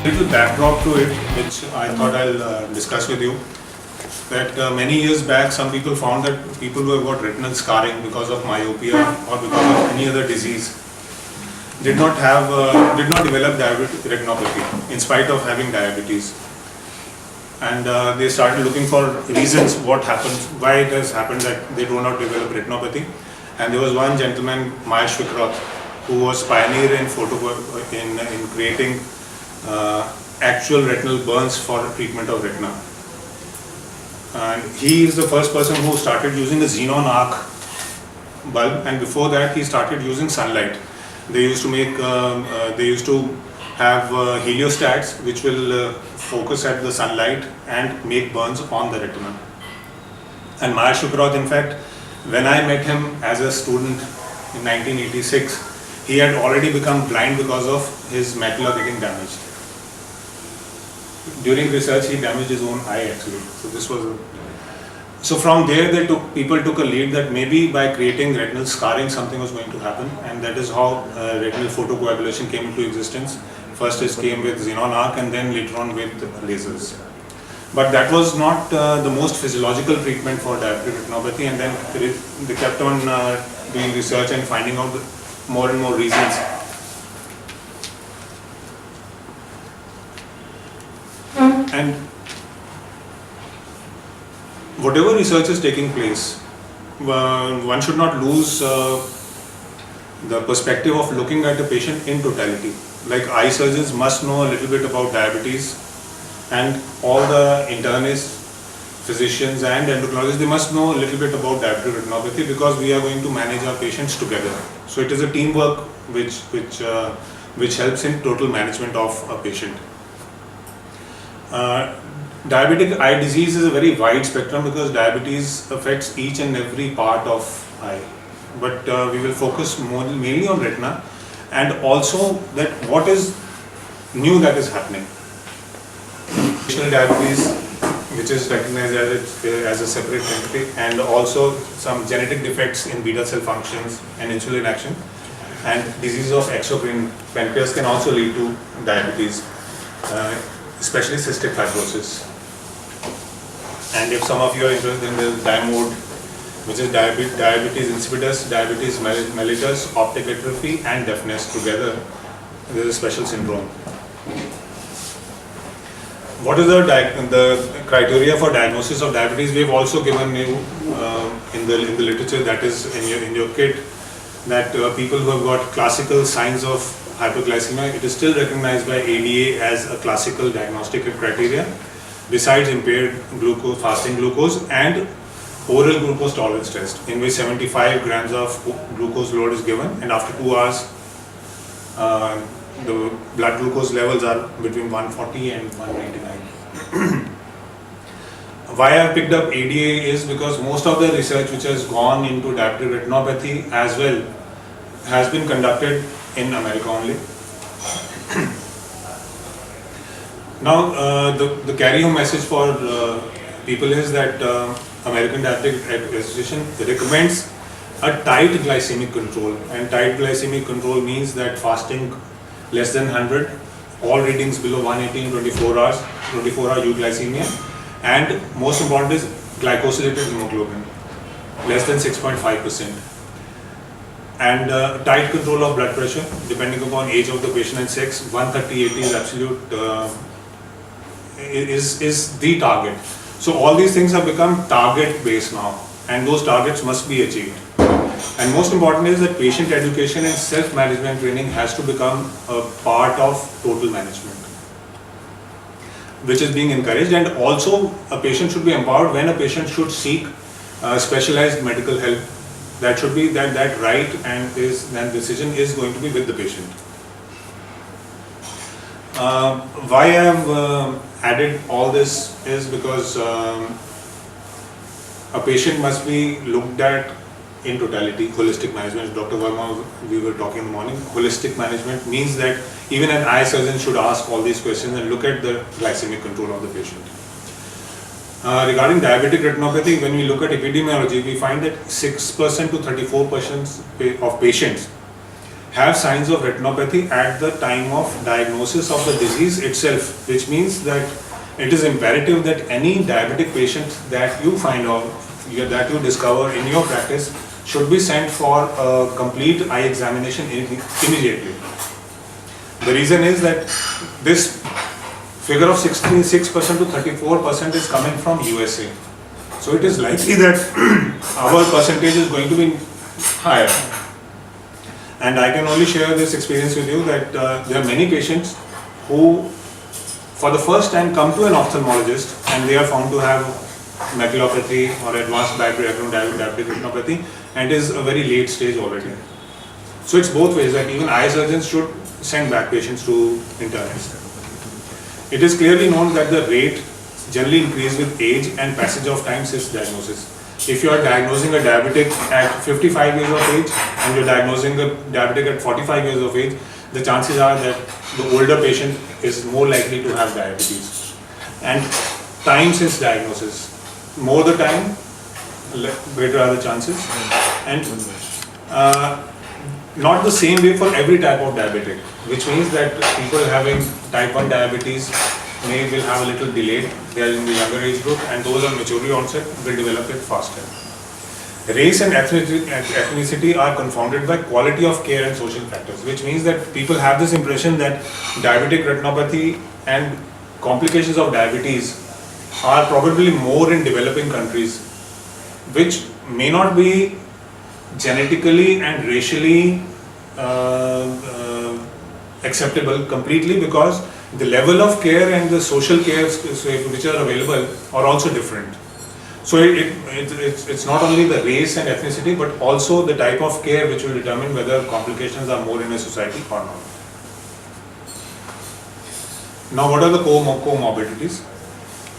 Little backdrop to it, which I thought I'll discuss with you. That many years back, some people found that people who have got retinal scarring because of myopia or because of any other disease did not develop retinopathy in spite of having diabetes. And they started looking for reasons what happens, why it has happened that they do not develop retinopathy. And there was one gentleman, Mahesh Vikrat, who was pioneer in creating actual retinal burns for treatment of retina. And he is the first person who started using a xenon arc bulb, and before that he started using sunlight. They used to have heliostats which will focus at the sunlight and make burns on the retina. And Mahesh Vikrat, in fact, when I met him as a student in 1986, he had already become blind because of his macula getting damaged. During research, he damaged his own eye actually. So from there, people took a lead that maybe by creating retinal scarring, something was going to happen, and that is how retinal photocoagulation came into existence. First it came with xenon arc, and then later on with lasers. But that was not the most physiological treatment for diabetic retinopathy, and then they kept on doing research and finding out more and more reasons. And whatever research is taking place, one should not lose the perspective of looking at the patient in totality. Like eye surgeons must know a little bit about diabetes, and all the internists, physicians and endocrinologists, they must know a little bit about diabetic retinopathy, because we are going to manage our patients together. So it is a teamwork which helps in total management of a patient. Diabetic eye disease is a very wide spectrum because diabetes affects each and every part of eye. But we will focus mainly on retina, and also that what is new that is happening. Gestational diabetes, which is recognized as a separate entity, and also some genetic defects in beta cell functions and insulin action, and disease of exocrine pancreas can also lead to diabetes, especially cystic fibrosis. And if some of you are interested in the DIMOD, which is diabetes insipidus, diabetes mellitus, optic atrophy and deafness together, there is a special syndrome. What is the criteria for diagnosis of diabetes? We have also given you in the literature that is in your kit, that people who have got classical signs of hyperglycemia, it is still recognized by ADA as a classical diagnostic criteria, besides impaired glucose, fasting glucose and oral glucose tolerance test, in which 75 grams of glucose load is given, and after 2 hours the blood glucose levels are between 140 and 199. Why I have picked up ADA is because most of the research which has gone into diabetic retinopathy as well has been conducted in America only. Now the carry-home message for people is that American Diabetic Association recommends a tight glycemic control, and tight glycemic control means that fasting less than 100, all readings below 180 in 24 hours, 24-hour euglycemia, and most important is glycosylated hemoglobin less than 6.5%, and tight control of blood pressure depending upon age of the patient and sex. 130/80 is absolute is the target. So all these things have become target based now, and those targets must be achieved. And most important is that patient education and self-management training has to become a part of total management, which is being encouraged. And also a patient should be empowered when a patient should seek specialized medical help. That should be that right, and that decision is going to be with the patient. Why I have added all this is because a patient must be looked at in totality. Holistic management, Dr. Verma, we were talking in the morning. Holistic management means that even an eye surgeon should ask all these questions and look at the glycemic control of the patient. Regarding diabetic retinopathy, when we look at epidemiology, we find that 6% to 34% of patients have signs of retinopathy at the time of diagnosis of the disease itself, which means that it is imperative that any diabetic patient that you find out, that you discover in your practice, should be sent for a complete eye examination immediately. The reason is that this figure of 66% to 34% is coming from USA. So it is likely that our percentage is going to be higher. And I can only share this experience with you that there are many patients who for the first time come to an ophthalmologist and they are found to have maculopathy or advanced diabetic retinopathy, and it is a very late stage already. So it's both ways, that even eye surgeons should send back patients to internists. It is clearly known that the rate generally increases with age and passage of time since diagnosis. If you are diagnosing a diabetic at 55 years of age and you're diagnosing a diabetic at 45 years of age, the chances are that the older patient is more likely to have diabetes. And time since diagnosis, more the time, greater are the chances. And not the same way for every type of diabetic, which means that people having type 1 diabetes will have a little delayed. They are in the younger age group, and those on maturity onset will develop it faster. Race and ethnicity are confounded by quality of care and social factors, which means that people have this impression that diabetic retinopathy and complications of diabetes are probably more in developing countries, which may not be genetically and racially acceptable completely, because the level of care and the social care which are available are also different. So it's not only the race and ethnicity, but also the type of care which will determine whether complications are more in a society or not. Now, what are the comorbidities?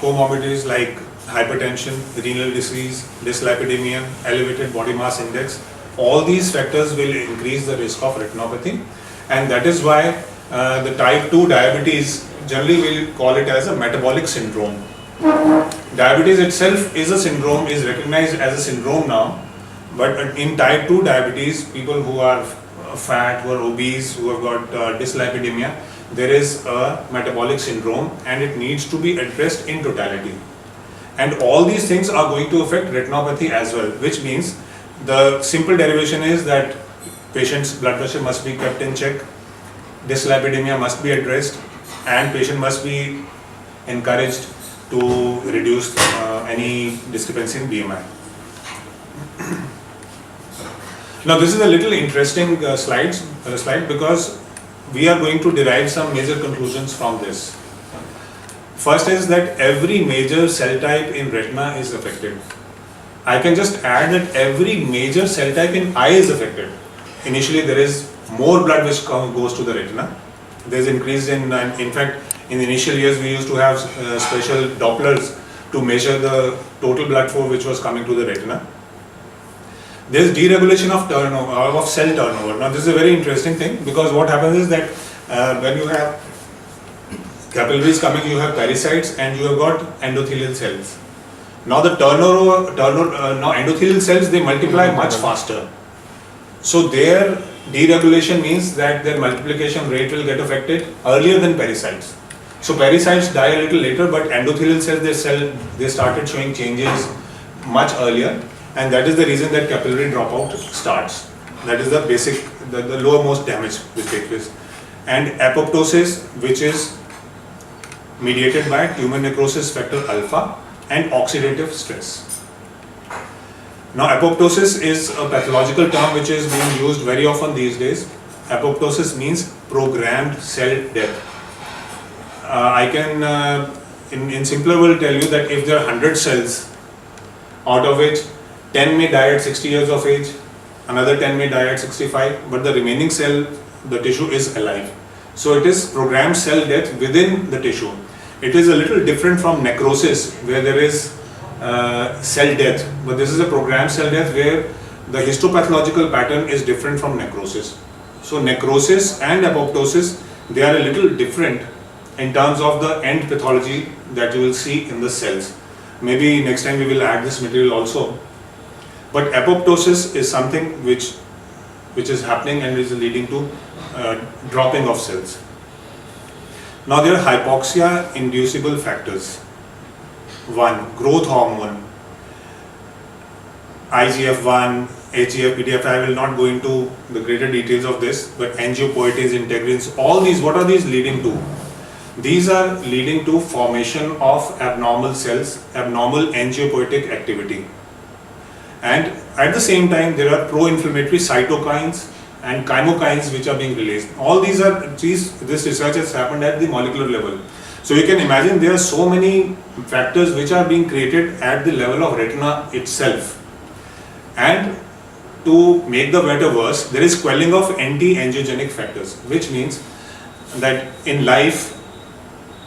Comorbidities like hypertension, renal disease, dyslipidemia, elevated body mass index, all these factors will increase the risk of retinopathy, and that is why the type 2 diabetes, generally we'll call it as a metabolic syndrome. Diabetes itself is a syndrome, is recognized as a syndrome now, but in type 2 diabetes, people who are fat, who are obese, who have got dyslipidemia, there is a metabolic syndrome and it needs to be addressed in totality. And all these things are going to affect retinopathy as well, which means the simple derivation is that patient's blood pressure must be kept in check, dyslipidemia must be addressed, and patient must be encouraged to reduce any discrepancy in BMI. Now this is a little interesting slide because we are going to derive some major conclusions from this. First is that every major cell type in retina is affected. I can just add that every major cell type in eye is affected. Initially there is more blood which goes to the retina. There is increase in fact, in the initial years we used to have special Dopplers to measure the total blood flow which was coming to the retina. There is deregulation of turnover, of cell turnover. Now this is a very interesting thing, because what happens is that when you have capillaries coming, you have pericytes and you have got endothelial cells. Now the now endothelial cells, they multiply much faster. So their deregulation means that their multiplication rate will get affected earlier than pericytes. So pericytes die a little later, but endothelial cells, they started showing changes much earlier, and that is the reason that capillary dropout starts. That is the basic, the lowermost damage which takes place. And apoptosis, which is mediated by tumor necrosis factor alpha and oxidative stress. Now apoptosis is a pathological term which is being used very often these days. Apoptosis means programmed cell death. I can in simpler will tell you that if there are 100 cells, out of which 10 may die at 60 years of age, another 10 may die at 65, but the remaining cell, the tissue is alive. So it is programmed cell death within the tissue. It is a little different from necrosis, where there is cell death, but this is a programmed cell death where the histopathological pattern is different from necrosis. So necrosis and apoptosis, they are a little different in terms of the end pathology that you will see in the cells. Maybe next time we will add this material also. But apoptosis is something which which is happening and is leading to dropping of cells. Now there are hypoxia inducible factors. One, growth hormone, IGF-1, HGF, PDF. I will not go into the greater details of this, but angiopoietins, integrins, all these, what are these leading to? These are leading to formation of abnormal cells, abnormal angiopoietic activity. And at the same time, there are pro-inflammatory cytokines and chemokines which are being released. All these are, this research has happened at the molecular level. So you can imagine there are so many factors which are being created at the level of retina itself. And to make the matter worse, there is quelling of anti-angiogenic factors, which means that in life,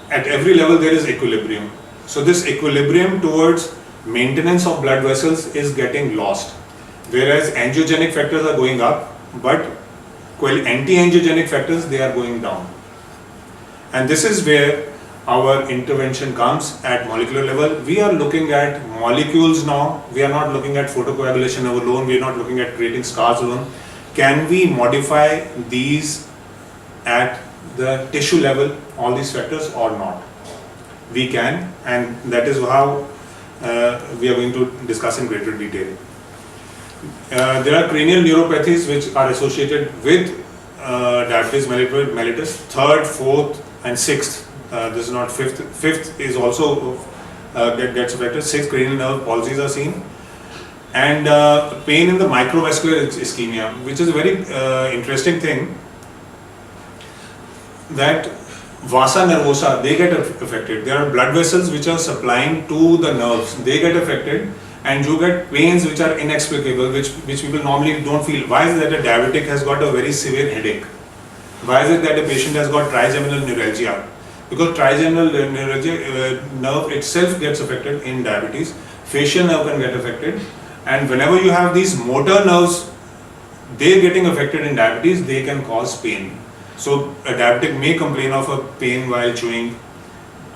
at every level there is equilibrium. So this equilibrium towards maintenance of blood vessels is getting lost, whereas angiogenic factors are going up, but anti-angiogenic factors, they are going down. And this is where our intervention comes at molecular level. We are looking at molecules now. We are not looking at photocoagulation alone. We are not looking at creating scars alone. Can we modify these at the tissue level, all these factors, or not? We can, and that is how we are going to discuss in greater detail. There are cranial neuropathies which are associated with diabetes mellitus, third, fourth, and sixth. This is not fifth. Fifth is also gets affected. Sixth, cranial nerve palsies are seen, and pain in the microvascular ischemia, which is a very interesting thing. That vasa nervosa, they get affected. There are blood vessels which are supplying to the nerves. They get affected, and you get pains which are inexplicable, which people normally don't feel. Why is it that a diabetic has got a very severe headache? Why is it that a patient has got trigeminal neuralgia? Because trigeminal neuralgia nerve itself gets affected in diabetes. Facial nerve can get affected, and whenever you have these motor nerves, they getting affected in diabetes, they can cause pain. So a diabetic may complain of a pain while chewing,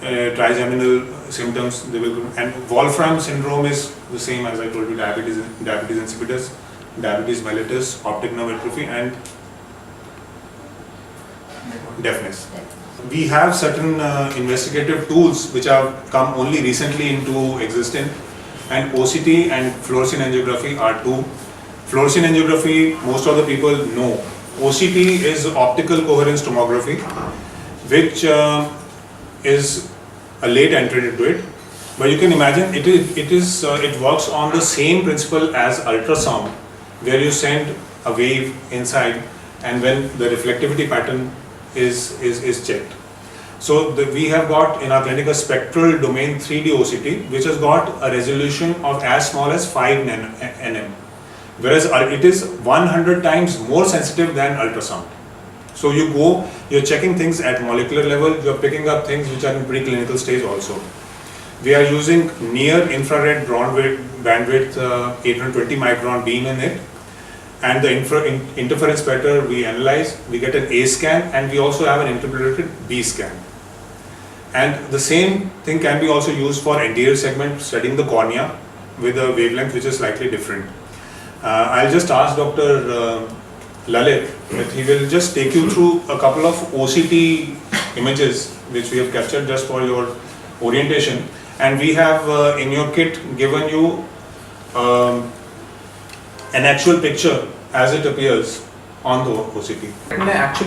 trigeminal symptoms, they will, and Wolfram syndrome is the same as I told you, diabetes insipidus, diabetes mellitus, optic nerve atrophy, and deafness. We have certain investigative tools which have come only recently into existence, and OCT and fluorescein angiography are two. Fluorescein angiography, most of the people know. OCT is optical coherence tomography, which is a late entry into it. But you can imagine it works on the same principle as ultrasound, where you send a wave inside, and when the reflectivity pattern is checked. So we have got in our clinic a spectral domain 3D OCT, which has got a resolution of as small as 5 nm, whereas it is 100 times more sensitive than ultrasound. So you're checking things at molecular level, you're picking up things which are in preclinical stage also. We are using near infrared bandwidth 820 micron beam in it, and the interference pattern we analyze, we get an A scan, and we also have an interpolated B scan. And the same thing can be also used for anterior segment, studying the cornea with a wavelength which is slightly different. I'll just ask Dr. Lalit that he will just take you through a couple of OCT images which we have captured just for your orientation, and we have in your kit given you an actual picture as it appears on the OCT. Actually